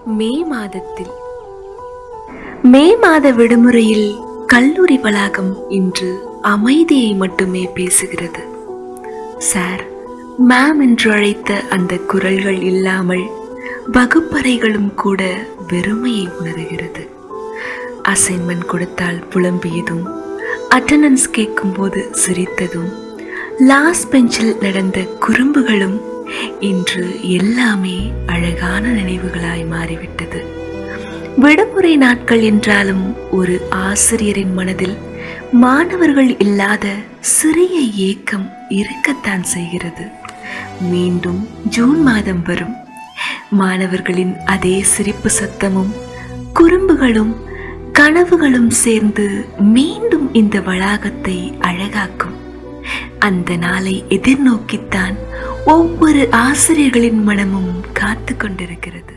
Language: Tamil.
மே மாதத்தில் மே மாத விடுமுறையில் கல்லூரி வளாகம் இன்று அமைதியை மட்டுமே பேசுகிறது. சார், மேம் என்று அழைத்த அந்த குரல்கள் இல்லாமல் வகுப்பறைகளும் கூட வெறுமையை உணர்கிறது. அசைன்மெண்ட் கொடுத்தால் புலம்பியதும், அட்டெண்டன்ஸ் கேட்கும்போது சிரித்ததும், லாஸ்ட் பெஞ்சில் நடந்த குறும்புகளும் இன்று எல்லாமே அழகான நினைவுகளாய் மாறிவிட்டது. விடுமுறை நாட்கள் என்றாலும் ஒரு ஆசிரியரின் மனதில் மாணவர்கள் இல்லாத சிறிய ஏக்கம் இருக்கத்தான் செய்கிறது. மீண்டும் ஜூன் மாதம் வரும். மாணவர்களின் அதே சிரிப்பு சத்தமும் குறும்புகளும் கனவுகளும் சேர்ந்து மீண்டும் இந்த வளாகத்தை அழகாக்கும். அந்த நாளை எதிர்நோக்கித்தான் ஒவ்வொரு ஆசிரியர்களின் மனமும் காத்து கொண்டிருக்கிறது.